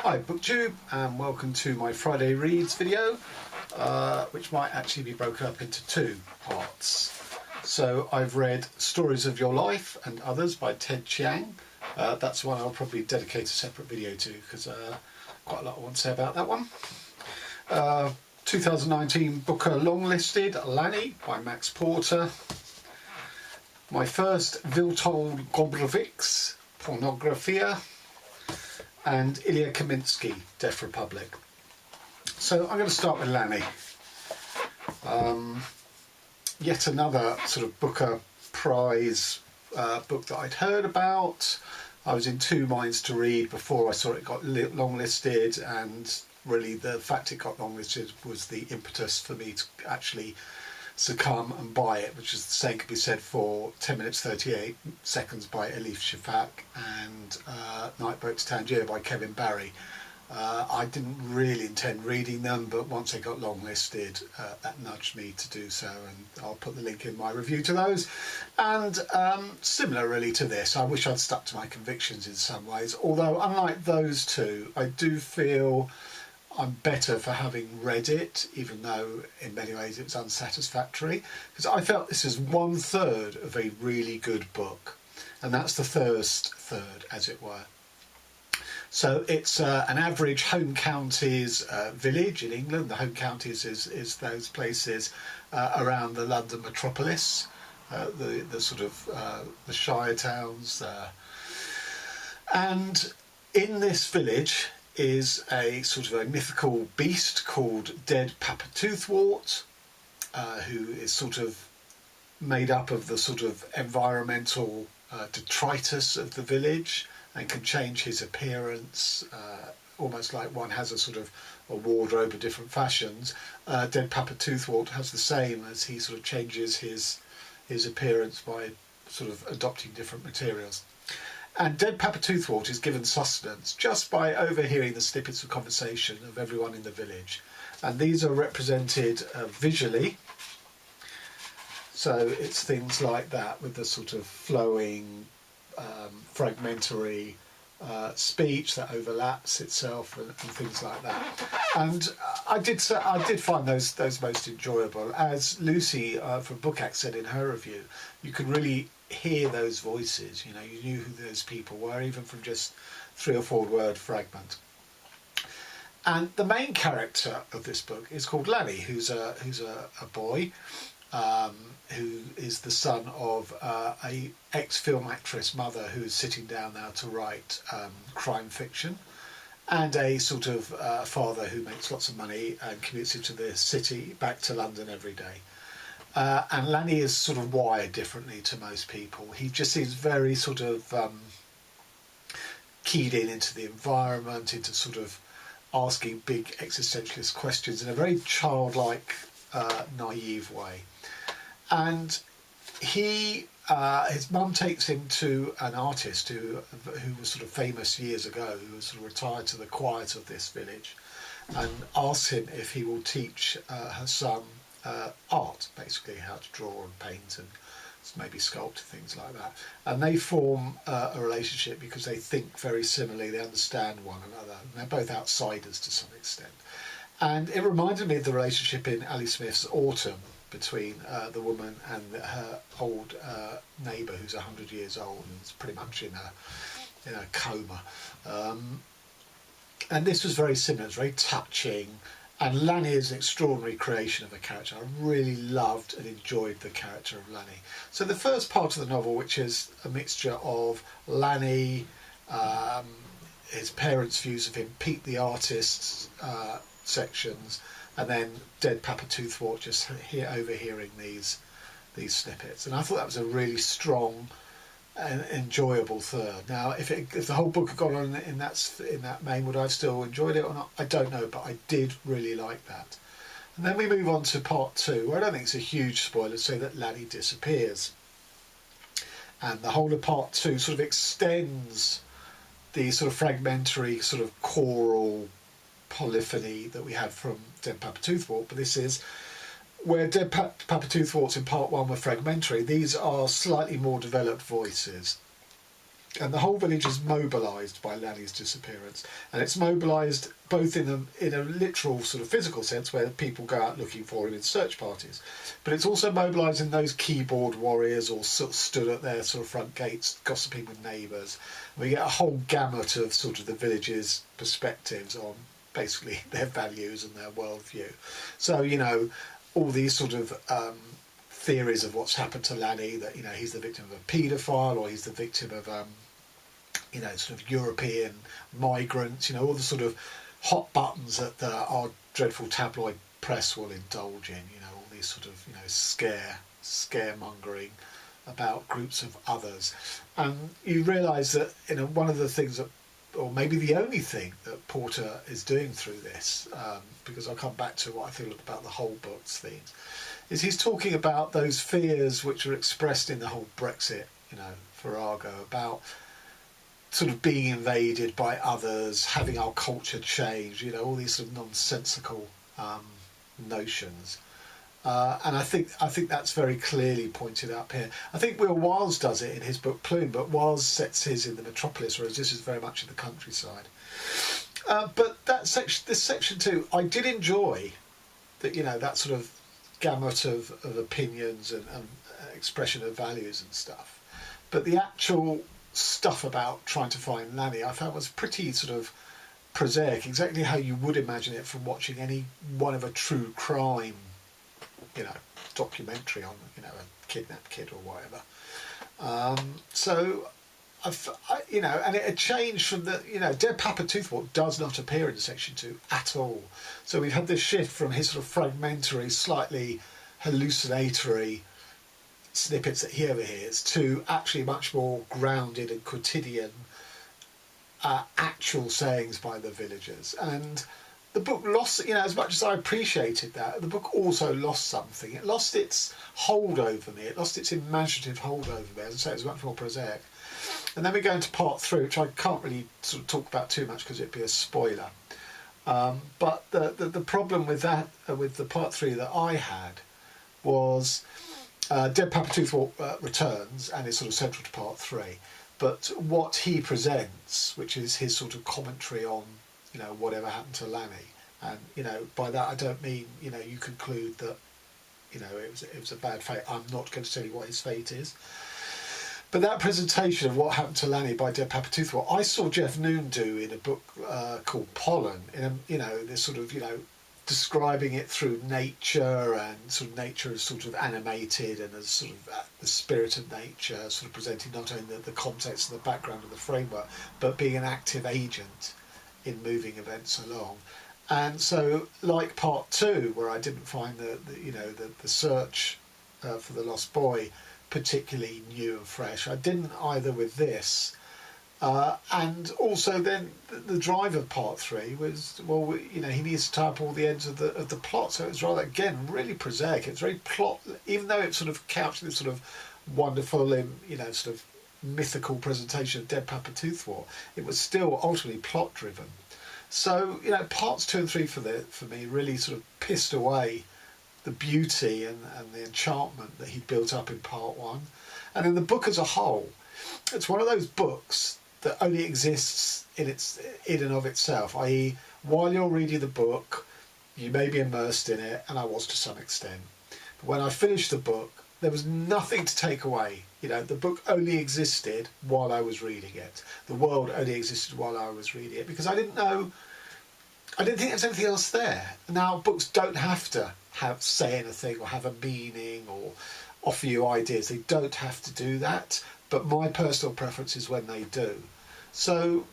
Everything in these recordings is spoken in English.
Hi BookTube, and welcome to my Friday Reads video, which might actually be broken up into two parts. So I've read Stories of Your Life and Others by Chiang. That's one I'll probably dedicate a separate video to because quite a lot I want to say about that one. 2019 Booker longlisted Lanny by Max Porter. My first Witold Gombrowicz, Pornografia. And Ilya Kaminsky, Deaf Republic. So I'm going to start with Lanny. Yet another sort of Booker Prize book that I'd heard about. I was in two minds to read before I saw it got longlisted, and really the fact it got longlisted was the impetus for me to actually succumb and buy it, which is the same could be said for 10 minutes 38 seconds by Elif Shafak and Night Boat to Tangier by Kevin Barry. I didn't really intend reading them, but once they got longlisted, that nudged me to do so, and I'll put the link in my review to those. And similar really to this, I wish I'd stuck to my convictions in some ways, although unlike those two, I do feel I'm better for having read it, even though in many ways it was unsatisfactory, because I felt this is 1/3 of a really good book, and that's the first third, as it were. So it's an average home counties village in England. The home counties is those places around the London metropolis, the sort of the shire towns, and in this village is a sort of a mythical beast called Dead Papa Toothwort, who is sort of made up of the sort of environmental detritus of the village and can change his appearance, almost like one has a sort of a wardrobe of different fashions. Dead Papa Toothwort has the same, as he sort of changes his appearance by sort of adopting different materials. And Dead Papa Toothwort is given sustenance just by overhearing the snippets of conversation of everyone in the village. And these are represented visually. So it's things like that, with the sort of flowing, fragmentary speech that overlaps itself and things like that. And I did find those most enjoyable. As Lucy from Bookact said in her review, you could really hear those voices. You know, you knew who those people were, even from just 3 or 4 word fragment. And the main character of this book is called Lanny, who's a boy who is the son of a ex-film actress mother who is sitting down now to write crime fiction, and a sort of father who makes lots of money and commutes into the city back to London every day. And Lanny is sort of wired differently to most people. He just seems very sort of keyed into the environment, into sort of asking big existentialist questions in a very childlike, naive way. And his mum takes him to an artist who was sort of famous years ago, who was sort of retired to the quiet of this village, and asks him if he will teach her son art, basically how to draw and paint and maybe sculpt, things like that. And they form a relationship because they think very similarly, they understand one another, and they're both outsiders to some extent. And it reminded me of the relationship in Ali Smith's Autumn between the woman and her old neighbour, who's 100 years old and is pretty much in a coma. And this was very similar. It's very touching. And Lanny is an extraordinary creation of a character. I really loved and enjoyed the character of Lanny. So the first part of the novel, which is a mixture of Lanny, his parents' views of him, Pete the artist's sections, and then Dead Papa Toothwort just overhearing these snippets. And I thought that was a really strong and enjoyable third. Now, if the whole book had gone on in that vein, would I have still enjoyed it or not? I don't know, but I did really like that. And then we move on to part 2, where I don't think it's a huge spoiler to say that Lanny disappears. And the whole of part 2 sort of extends the sort of fragmentary, sort of choral polyphony that we had from Dead Papa Toothwort, but this is where Dead Papa Toothwort's in part 1 were fragmentary. These are slightly more developed voices. And the whole village is mobilised by Lanny's disappearance, and it's mobilised both in a literal sort of physical sense, where people go out looking for him in search parties, but it's also mobilising those keyboard warriors, or sort of stood at their sort of front gates gossiping with neighbours. We get a whole gamut of sort of the village's perspectives on basically their values and their worldview. So, you know, all these sort of theories of what's happened to Lanny, that, you know, he's the victim of a paedophile, or he's the victim of you know, sort of European migrants, you know, all the sort of hot buttons that our dreadful tabloid press will indulge in, you know, all these sort of, you know, scaremongering about groups of others. And you realise that, you know, one of the things that, or maybe the only thing that Porter is doing through this, because I'll come back to what I feel about the whole book's themes, is he's talking about those fears which are expressed in the whole Brexit, you know, farrago, about sort of being invaded by others, having our culture change, you know, all these sort of nonsensical notions. And I think that's very clearly pointed up here. I think Will Wiles does it in his book Plume, but Wiles sets his in the metropolis, whereas this is very much in the countryside. But that section, this section too, I did enjoy that, you know, that sort of gamut of opinions and expression of values and stuff. But the actual stuff about trying to find Lanny, I found was pretty sort of prosaic, exactly how you would imagine it from watching any one of a true crime, you know, documentary on, you know, a kidnapped kid or whatever. So, you know, and it had changed from the, you know, Dead Papa Toothwort does not appear in section 2 at all. So we've had this shift from his sort of fragmentary, slightly hallucinatory snippets that he overhears to actually much more grounded and quotidian actual sayings by the villagers. And the book lost, you know, as much as I appreciated that, the book also lost something. It lost its hold over me. It lost its imaginative hold over me. As I say, it was much more prosaic. And then we go into part 3, which I can't really sort of talk about too much because it'd be a spoiler. But the problem with that, with the part 3 that I had, was Dead Papa Toothwort returns and is sort of central to part 3. But what he presents, which is his sort of commentary on, you know, whatever happened to Lanny, and, you know, by that I don't mean, you know, you conclude that, you know, it was a bad fate. I'm not going to tell you what his fate is. But that presentation of what happened to Lanny by Dead Papa Toothwort, I saw Jeff Noon do in a book called Pollen, in a, you know, this sort of, you know, describing it through nature, and sort of nature as sort of animated and as sort of the spirit of nature, sort of presenting not only the context and the background of the framework, but being an active agent in moving events along. And so, like part 2, where I didn't find the search for the lost boy particularly new and fresh, I didn't either with this. And also then the drive of part 3 was, well, you know, he needs to tie up all the ends of the plot. So it was rather, again, really prosaic. It's very plot, even though it's sort of couched in this sort of wonderful, you know, sort of mythical presentation of Dead Papa Toothwort, it was still ultimately plot driven. So, you know, parts 2 and 3 for me really sort of pissed away the beauty and the enchantment that he built up in part 1. And in the book as a whole, it's one of those books that only exists in and of itself, i.e. while you're reading the book, you may be immersed in it, and I was to some extent. But when I finished the book, there was nothing to take away. You know, the book only existed while I was reading it. The world only existed while I was reading it, because I didn't think there's anything else there. Now, books don't have to say anything or have a meaning or offer you ideas. They don't have to do that, but my personal preference is when they do. So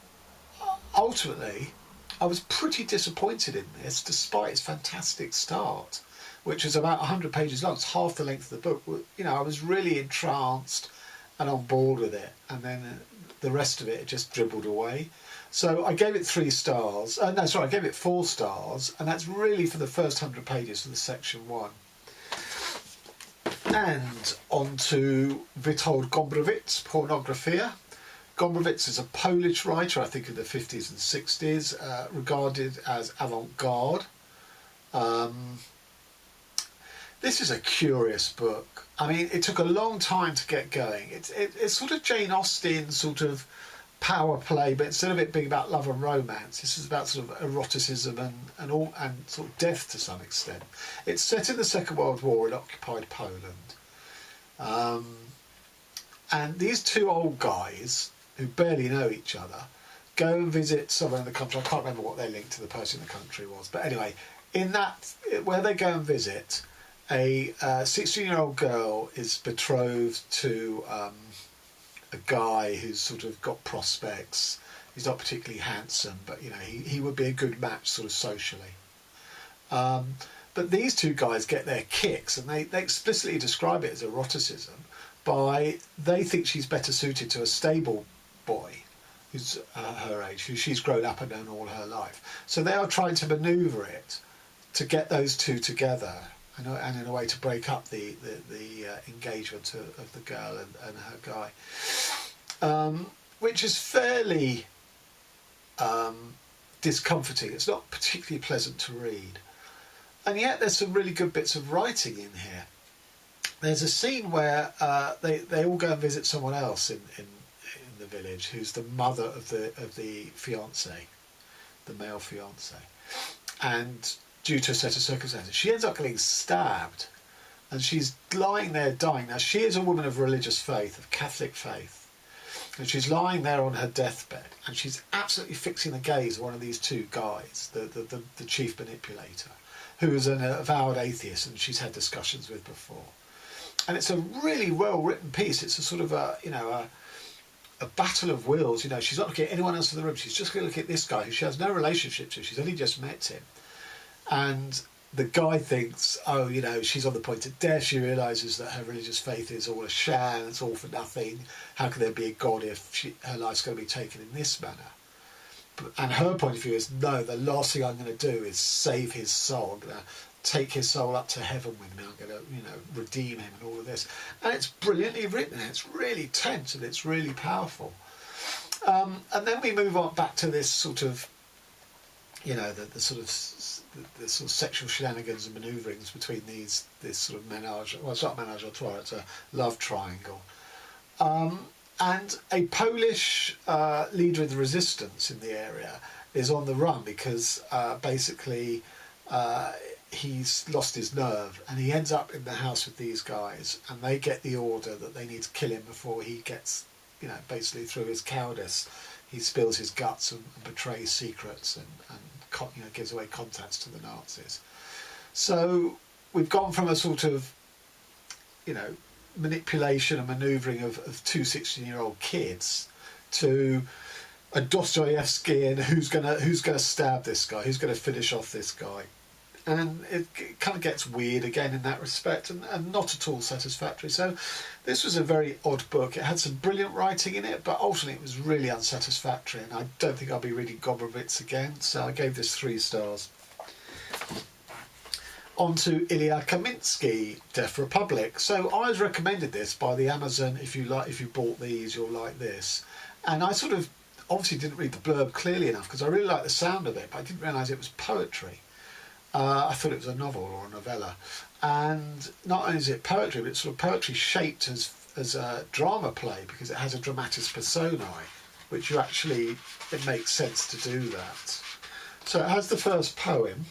ultimately, I was pretty disappointed in this, despite its fantastic start, which is about 100 pages long. It's half the length of the book. You know, I was really entranced and on board with it, and then the rest of it just dribbled away. So I gave it 3 stars. I gave it 4 stars, and that's really for the first 100 pages of the section 1. And on to Witold Gombrowicz, Pornografia. Gombrowicz is a Polish writer, I think in the 50s and 60s, regarded as avant-garde. This is a curious book. I mean, it took a long time to get going. It's sort of Jane Austen sort of power play, but instead of it being about love and romance, this is about sort of eroticism and sort of death to some extent. It's set in the Second World War in occupied Poland. And these two old guys who barely know each other go and visit someone in the country. I can't remember what their link to the person in the country was, but anyway, in that, where they go and visit, a 16-year-old girl is betrothed to a guy who's sort of got prospects. He's not particularly handsome, but you know, he would be a good match sort of socially. But these two guys get their kicks, and they explicitly describe it as eroticism by, they think she's better suited to a stable boy who's her age, who she's grown up and known all her life. So they are trying to manoeuvre it to get those two together, and in a way to break up the engagement of the girl and her guy, which is fairly discomforting. It's not particularly pleasant to read, and yet there's some really good bits of writing in here. There's a scene where they all go and visit someone else in the village, who's the mother of the fiance, the male fiance, and due to a set of circumstances, she ends up getting stabbed, and she's lying there dying. Now, she is a woman of religious faith, of Catholic faith, and she's lying there on her deathbed, and she's absolutely fixing the gaze of one of these two guys, the chief manipulator, who is an avowed atheist, and she's had discussions with before. And it's a really well-written piece. It's a sort of a battle of wills. You know, she's not looking at anyone else in the room. She's just going to look at this guy who she has no relationship to. She's only just met him. And the guy thinks, oh, you know, she's on the point of death. She realises that her religious faith is all a sham. It's all for nothing. How can there be a God if her life's going to be taken in this manner? And her point of view is, no, the last thing I'm going to do is save his soul. I'm going to take his soul up to heaven with me. I'm going to, you know, redeem him and all of this. And it's brilliantly written. It's really tense and it's really powerful. And then we move on back to this sort of, you know, the sort of sexual shenanigans and manoeuvrings between this sort of menage. Well, it's not menage a trois. It's a love triangle. And a Polish leader of the resistance in the area is on the run because basically he's lost his nerve, and he ends up in the house with these guys, and they get the order that they need to kill him before he gets, you know, basically through his cowardice, he spills his guts and betrays secrets and you know, gives away contacts to the Nazis. So we've gone from a sort of, you know, manipulation and manoeuvring of two 16-year-old kids to a Dostoevskian who's gonna stab this guy, who's gonna finish off this guy. And it kind of gets weird again in that respect, and not at all satisfactory. So this was a very odd book. It had some brilliant writing in it, but ultimately it was really unsatisfactory, and I don't think I'll be reading Gombrowicz again, so I gave this 3 stars. On to Ilya Kaminsky, Deaf Republic. So I was recommended this by the Amazon, if you bought these, you'll like this. And I sort of obviously didn't read the blurb clearly enough, because I really liked the sound of it, but I didn't realise it was poetry. I thought it was a novel or a novella, and not only is it poetry, but it's sort of poetry shaped as a drama play, because it has a dramatis personae, which it makes sense to do that. So it has the first poem,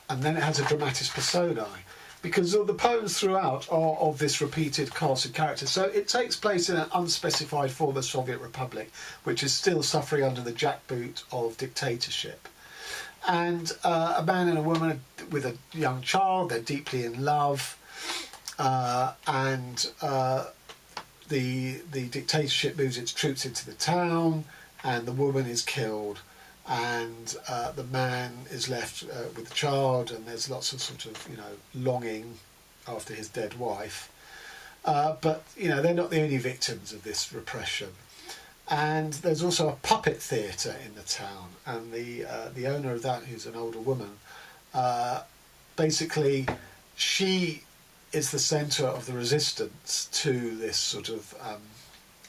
and then it has a dramatis personae, because all the poems throughout are of this repeated cast of characters. So it takes place in an unspecified former Soviet republic, which is still suffering under the jackboot of dictatorship. And a man and a woman with a young child, they're deeply in love, and the dictatorship moves its troops into the town, and the woman is killed, and the man is left with the child, and there's lots of sort of, you know, longing after his dead wife. But, you know, they're not the only victims of this repression. And there's also a puppet theatre in the town, and the owner of that, who's an older woman, basically she is the centre of the resistance to this sort of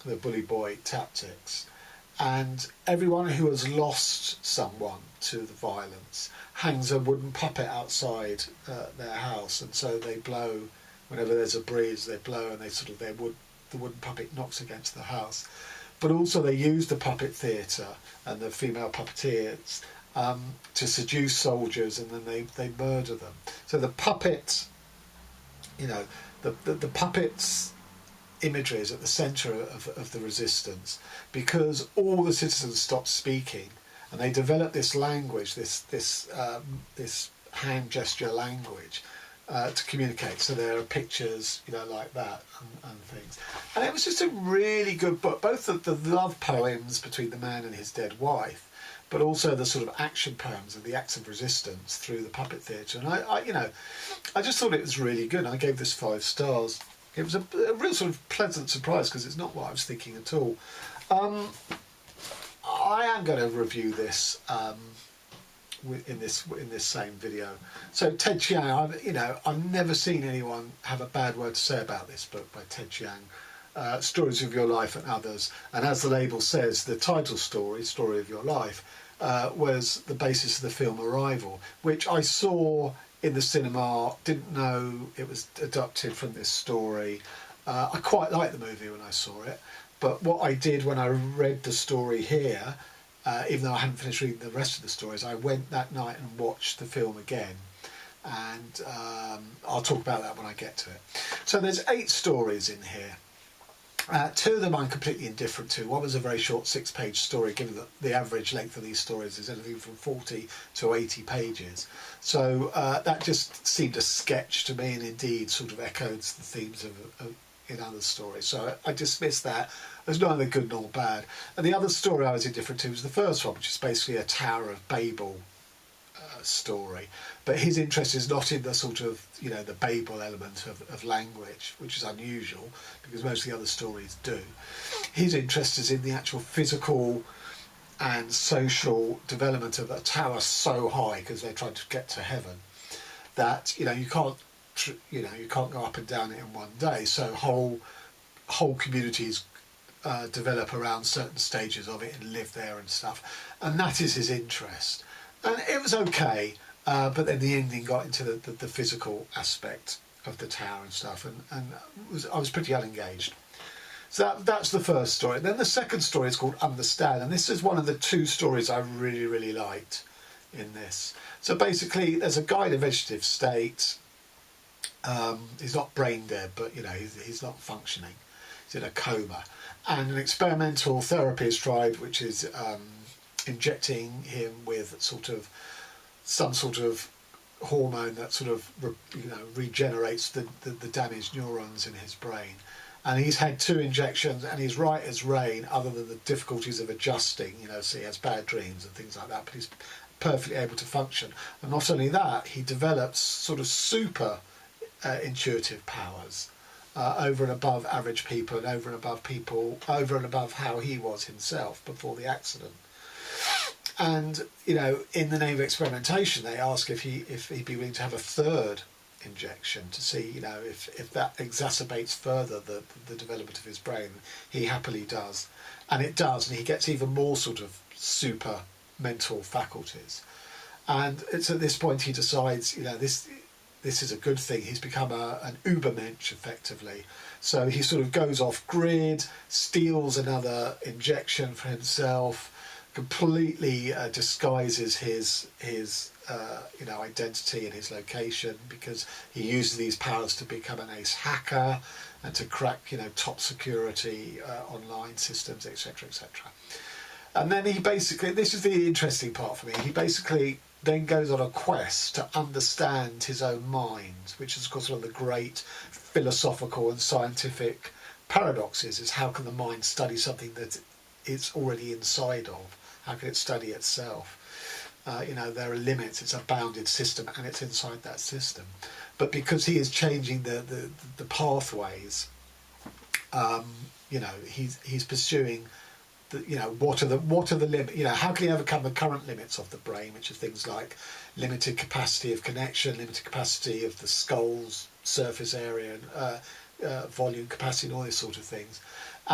the bully boy tactics, and everyone who has lost someone to the violence hangs a wooden puppet outside their house, and so they blow whenever there's a breeze. They blow, and the wooden puppet knocks against the house. But also they use the puppet theatre and the female puppeteers to seduce soldiers, and then they murder them. So the puppet, the puppet's imagery is at the centre of the resistance, because all the citizens stop speaking and they develop this language, this hand gesture language to communicate. So there are pictures, like that and things. And it was just a really good book, both the love poems between the man and his dead wife, but also the sort of action poems and the acts of resistance through the puppet theatre. And I just thought it was really good. I gave this 5 stars. It was a real sort of pleasant surprise, because it's not what I was thinking at all. I am going to review this in this same video. So Ted Chiang, I've never seen anyone have a bad word to say about this book by Ted Chiang. Stories of Your Life and Others, and as the label says, the title story, Story of Your Life, was the basis of the film Arrival, which I saw in the cinema, didn't know it was adapted from this story. I quite liked the movie when I saw it, but what I did when I read the story here, even though I hadn't finished reading the rest of the stories, I went that night and watched the film again, and I'll talk about that when I get to it. So there's 8 stories in here. 2 of them I'm completely indifferent to. One was a very short 6-page story, given that the average length of these stories is anything from 40 to 80 pages. So that just seemed a sketch to me, and indeed sort of echoes the themes of in other stories. So I dismissed that as neither good nor bad. And the other story I was indifferent to was the first one, which is basically a Tower of Babel story, but his interest is not in the sort of the Babel element of language, which is unusual because most of the other stories do. His interest is in the actual physical and social development of a tower so high, because they're trying to get to heaven, that you can't go up and down it in one day. So whole communities develop around certain stages of it and live there and stuff, and that is his interest. And it was okay, but then the ending got into the physical aspect of the tower and stuff, and I was pretty unengaged. So that's the first story. Then the second story is called Understand, and this is one of the 2 stories I really, really liked in this. So basically, there's a guy in a vegetative state. He's not brain dead, but he's not functioning. He's in a coma, and an experimental therapy is tried, which is injecting him with some sort of hormone that regenerates the damaged neurons in his brain. And he's had 2 injections, and he's right as rain, other than the difficulties of adjusting, so he has bad dreams and things like that, but he's perfectly able to function. And not only that, he develops sort of super intuitive powers over and above average people, and over and above how he was himself before the accident. And in the name of experimentation, they ask if he'd be willing to have a 3rd injection to see if that exacerbates further the development of his brain. He happily does, and it does, and he gets even more sort of super mental faculties. And it's at this point he decides this is a good thing. He's become an Ubermensch effectively. So he sort of goes off grid, steals another injection for himself, completely disguises his identity and his location, because he uses these powers to become an ace hacker and to crack top security online systems, etc., etc. And then he basically, this is the interesting part for me, he basically then goes on a quest to understand his own mind, which is of course one of the great philosophical and scientific paradoxes, is how can the mind study something that it's already inside of? How can it study itself? There are limits, it's a bounded system, and it's inside that system. But because he is changing the pathways, he's pursuing what are the limits? How can he overcome the current limits of the brain, which are things like limited capacity of connection, limited capacity of the skull's surface area, and volume capacity, and all these sort of things.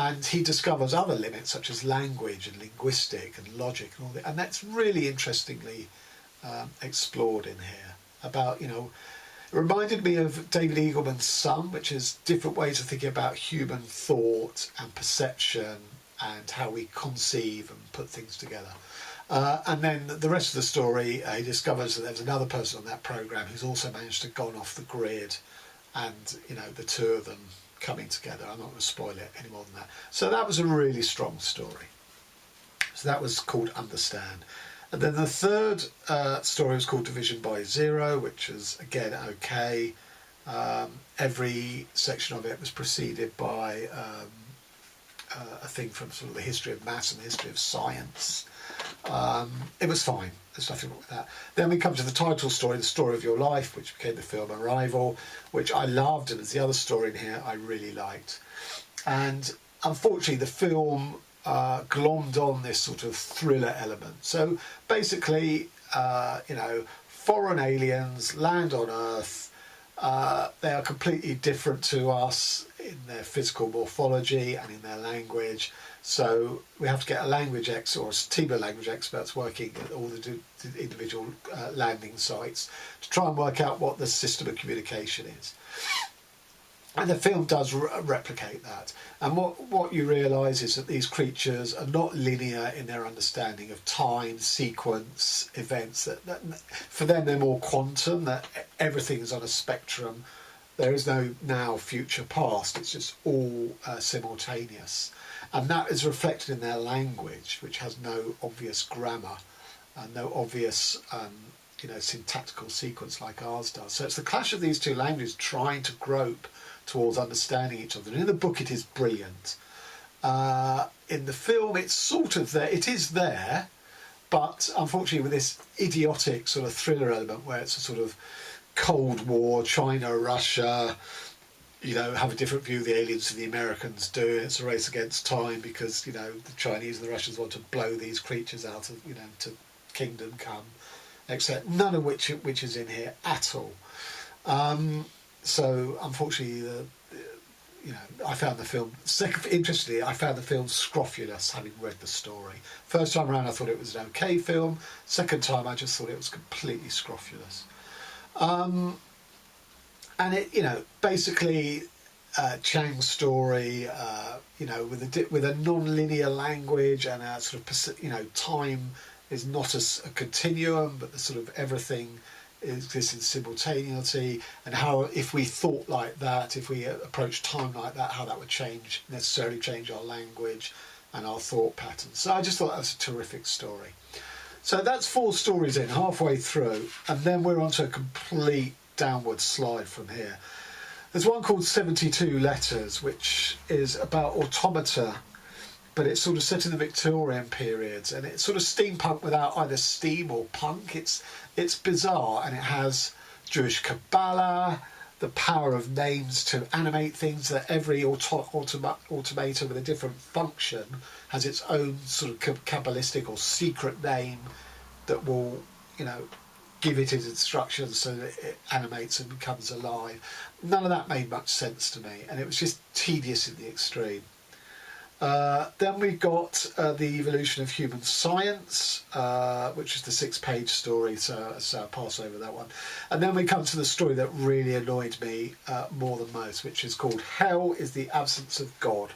And he discovers other limits such as language and linguistic and logic and all that. And that's really interestingly explored in here. About, it reminded me of David Eagleman's Son, which is different ways of thinking about human thought and perception and how we conceive and put things together. And then the rest of the story, he discovers that there's another person on that programme who's also managed to gone off the grid, and the two of them coming together. I'm not going to spoil it any more than that. So that was a really strong story. So that was called Understand. And then the third story was called Division by Zero, which was again okay. Every section of it was preceded by a thing from sort of the history of maths and the history of science. It was fine. There's nothing wrong with that. Then we come to the title story, The Story of Your Life, which became the film Arrival, which I loved, and as the other story in here I really liked. And unfortunately the film glommed on this sort of thriller element. So basically, foreign aliens land on Earth. They are completely different to us in their physical morphology and in their language. So we have to get a language expert or a team of language experts working at all the individual landing sites to try and work out what the system of communication is. And the film does replicate that. And what you realise is that these creatures are not linear in their understanding of time, sequence, events. That for them, they're more quantum, that everything is on a spectrum. There is no now, future, past. It's just all simultaneous. And that is reflected in their language, which has no obvious grammar and no obvious syntactical sequence like ours does. So it's the clash of these two languages trying to grope towards understanding each other. And in the book it is brilliant. In the film it's sort of there, it is there, but unfortunately with this idiotic sort of thriller element where it's a sort of Cold War, China, Russia, have a different view of the aliens than the Americans do. It's a race against time because, the Chinese and the Russians want to blow these creatures out of, to kingdom come, except none of which is in here at all. So unfortunately, I found the film, interestingly, I found the film scrofulous having read the story. First time around I thought it was an okay film. Second time I just thought it was completely scrofulous. And it, basically, Chiang's story, with a non-linear language and a sort of, time is not a continuum, but the sort of everything exists in simultaneity, and how if we thought like that, if we approach time like that, how that would necessarily change our language and our thought patterns. So I just thought that was a terrific story. So that's 4 stories in, halfway through, and then we're onto a complete downward slide from here. There's one called 72 Letters, which is about automata, but it's sort of set in the Victorian periods, and it's sort of steampunk without either steam or punk. It's bizarre, and it has Jewish Kabbalah, the power of names to animate things, that every automata with a different function has its own sort of Kabbalistic or secret name that will, give it its instructions so that it animates and becomes alive. None of that made much sense to me, and it was just tedious in the extreme. Then we got The Evolution of Human Science, which is the 6-page story, so I'll pass over that one. And then we come to the story that really annoyed me more than most, which is called Hell is the Absence of God.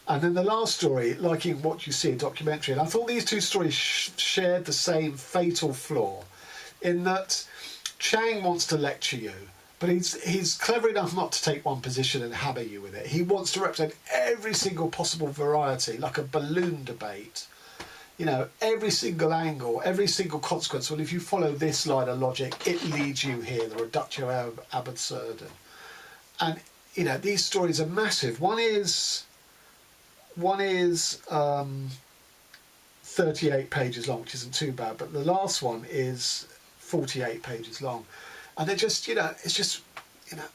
And then the last story, Liking What You See, a documentary. And I thought these two stories shared the same fatal flaw, in that Chiang wants to lecture you, but he's clever enough not to take one position and hammer you with it. He wants to represent every single possible variety, like a balloon debate. Every single angle, every single consequence. Well, if you follow this line of logic, it leads you here, the reductio ab absurdum. And, these stories are massive. One is 38 pages long, which isn't too bad, but the last one is 48 pages long, and they're just it's just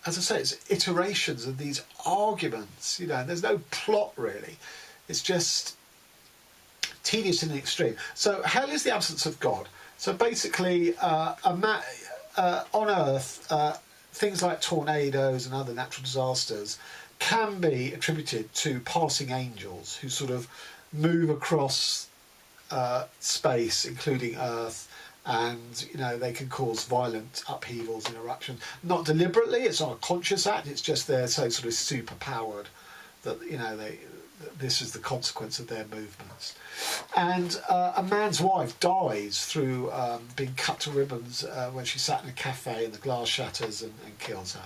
as I say, it's iterations of these arguments. There's no plot really. It's just tedious in the extreme. So hell is the absence of God. So basically, on Earth, things like tornadoes and other natural disasters can be attributed to passing angels who sort of move across space, including Earth, and they can cause violent upheavals and eruptions. Not deliberately, it's not a conscious act, it's just they're so sort of super powered that this is the consequence of their movements. And a man's wife dies through being cut to ribbons when she sat in a cafe and the glass shatters and kills her.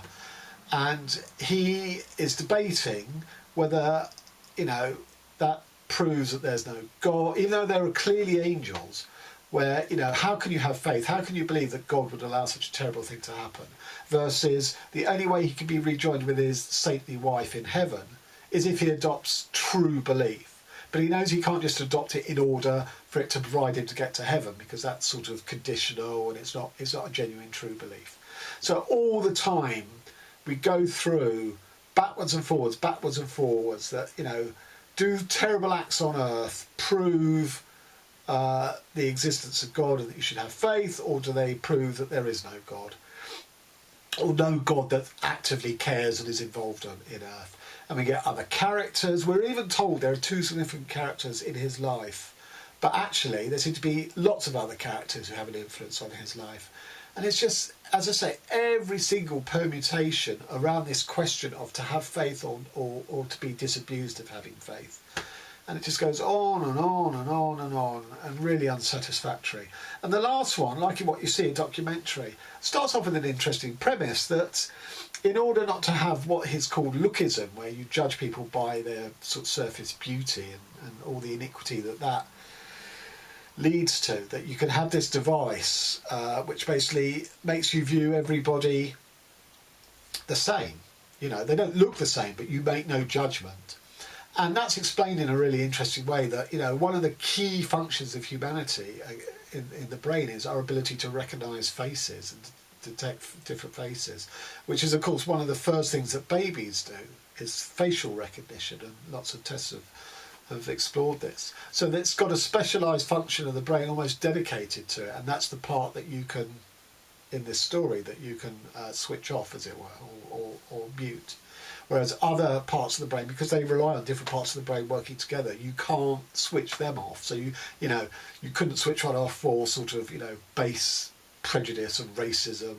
And he is debating whether that proves that there's no God, even though there are clearly angels. Where, how can you have faith? How can you believe that God would allow such a terrible thing to happen? Versus the only way he can be rejoined with his saintly wife in heaven is if he adopts true belief. But he knows he can't just adopt it in order for it to provide him to get to heaven, because that's sort of conditional and it's not a genuine true belief. So all the time we go through backwards and forwards that, do terrible acts on earth prove the existence of God and that you should have faith, or do they prove that there is no God, or no God that actively cares and is involved in earth? And we get other characters. We're even told there are 2 significant characters in his life, but actually there seem to be lots of other characters who have an influence on his life. And it's just, as I say, every single permutation around this question of to have faith or to be disabused of having faith. And it just goes on and on and on and on, and really unsatisfactory. And the last one, like in What You See, a documentary, starts off with an interesting premise that in order not to have what is called lookism, where you judge people by their sort of surface beauty and all the iniquity that leads to, that you can have this device which basically makes you view everybody the same. They don't look the same, but you make no judgment. And that's explained in a really interesting way that, one of the key functions of humanity in the brain is our ability to recognise faces and detect different faces, which is, of course, one of the first things that babies do, is facial recognition, and lots of tests have explored this. So it's got a specialised function of the brain almost dedicated to it, and that's the part that you can, in this story, that you can switch off, as it were, or mute. Whereas other parts of the brain, because they rely on different parts of the brain working together, you can't switch them off. So you couldn't switch one off for sort of base prejudice and racism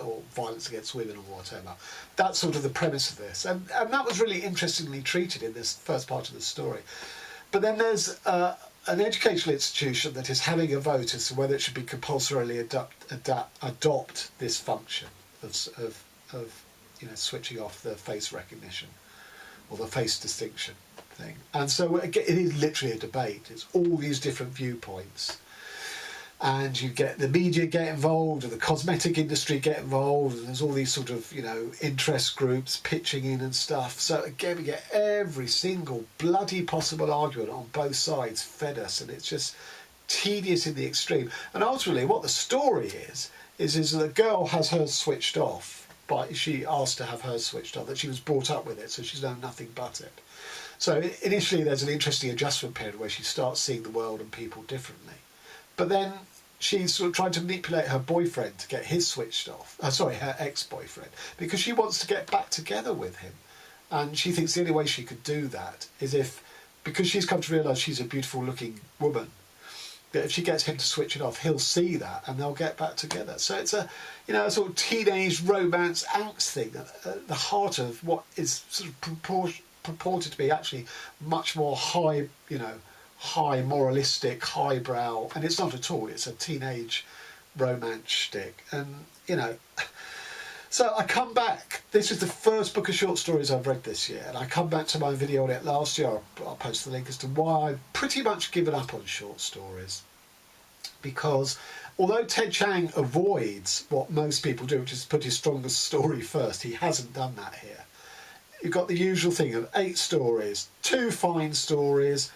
or violence against women or whatever. That's sort of the premise of this, and that was really interestingly treated in this first part of the story. But then there's an educational institution that is having a vote as to whether it should be compulsorily adopt this function of switching off the face recognition or the face distinction thing. And so it is literally a debate. It's all these different viewpoints, and you get the media get involved, and the cosmetic industry get involved, and there's all these sort of interest groups pitching in and stuff. So again, we get every single bloody possible argument on both sides fed us, and it's just tedious in the extreme. And ultimately what the story is that the girl has hers switched off. But she asked to have hers switched on, that she was brought up with it, so she's known nothing but it. So initially there's an interesting adjustment period where she starts seeing the world and people differently. But then she's sort of trying to manipulate her boyfriend to get his switched off. Her ex-boyfriend, because she wants to get back together with him. And she thinks the only way she could do that is because she's come to realise she's a beautiful looking woman, that if she gets him to switch it off, he'll see that and they'll get back together. So it's a sort of teenage romance angst thing at the heart of what is sort of purported to be actually much more high moralistic, highbrow, and it's not at all. It's a teenage romance shtick, and So I come back. This is the first book of short stories I've read this year, and I come back to my video on it last year. I'll post the link as to why I've pretty much given up on short stories, because although Ted Chiang avoids what most people do, which is put his strongest story first, he hasn't done that here. You've got the usual thing of 8 stories, 2 fine stories,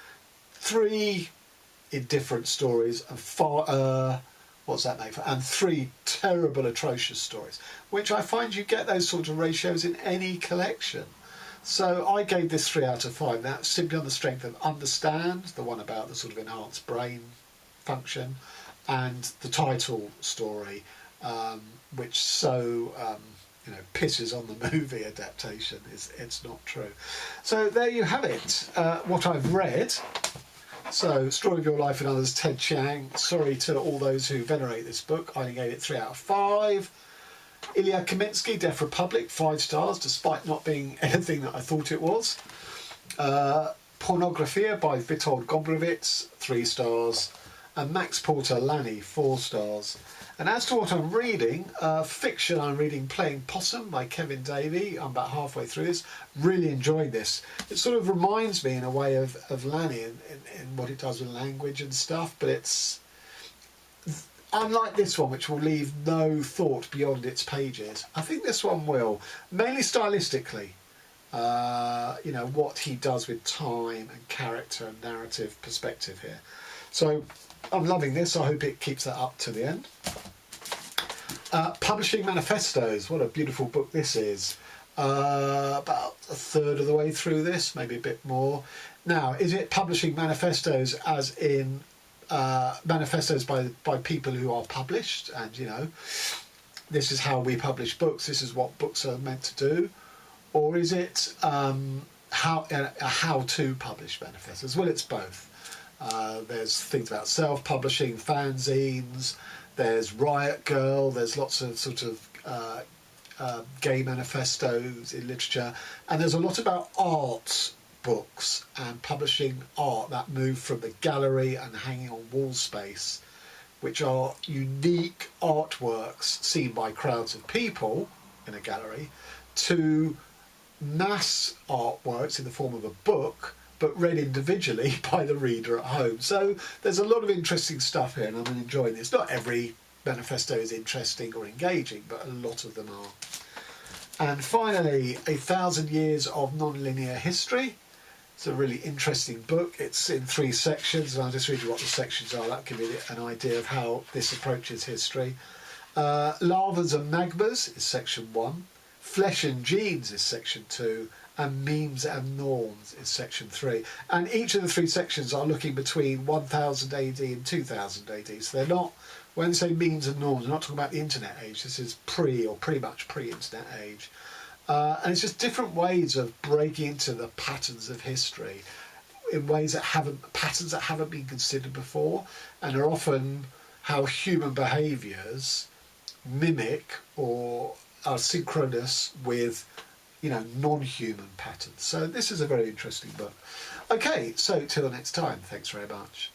3 indifferent stories, and 3 terrible, atrocious stories, which I find you get those sort of ratios in any collection. So I gave this 3 out of 5. That's simply on the strength of Understand, the one about the sort of enhanced brain function, and the title story, which so pisses on the movie adaptation. It's not true. So there you have it, what I've read. So, Story of Your Life and Others, Ted Chiang. Sorry to all those who venerate this book. I only gave it 3 out of 5. Ilya Kaminsky, Deaf Republic, 5 stars, despite not being anything that I thought it was. Pornografia by Witold Gombrowicz, 3 stars. And Max Porter, Lanny, 4 stars. And as to what I'm reading, fiction, I'm reading Playing Possum by Davey. I'm about halfway through this. Really enjoyed this. It sort of reminds me in a way of Lanny in what it does with language and stuff, but it's unlike this one, which will leave no thought beyond its pages. I think this one will, mainly stylistically. What he does with time and character and narrative perspective here. So I'm loving this. I hope it keeps that up to the end. Publishing Manifestos. What a beautiful book this is. About a third of the way through this, maybe a bit more. Now, is it publishing manifestos as in manifestos by people who are published, and this is how we publish books, this is what books are meant to do, or is it how to publish manifestos? Well, it's both. There's things about self-publishing, fanzines, there's Riot Girl, there's lots of sort of gay manifestos in literature, and there's a lot about art books and publishing art that move from the gallery and hanging on wall space, which are unique artworks seen by crowds of people in a gallery, to mass artworks in the form of a book but read individually by the reader at home. So there's a lot of interesting stuff here, and I'm enjoying this. Not every manifesto is interesting or engaging, but a lot of them are. And finally, 1,000 Years of Non-Linear History. It's a really interesting book. It's in 3 sections, and I'll just read you what the sections are. That'll give you an idea of how this approaches history. Lavas and Magmas is section 1. Flesh and Genes is section 2. And Memes and Norms is section 3. And each of the 3 sections are looking between 1000 AD and 2000 AD. So they're not, when they say memes and norms, we're not talking about the internet age. This is pre or pretty much pre-internet age. And it's just different ways of breaking into the patterns of history in ways patterns that haven't been considered before, and are often how human behaviours mimic or are synchronous with non-human patterns. So this is a very interesting book. Okay, so till next time, thanks very much.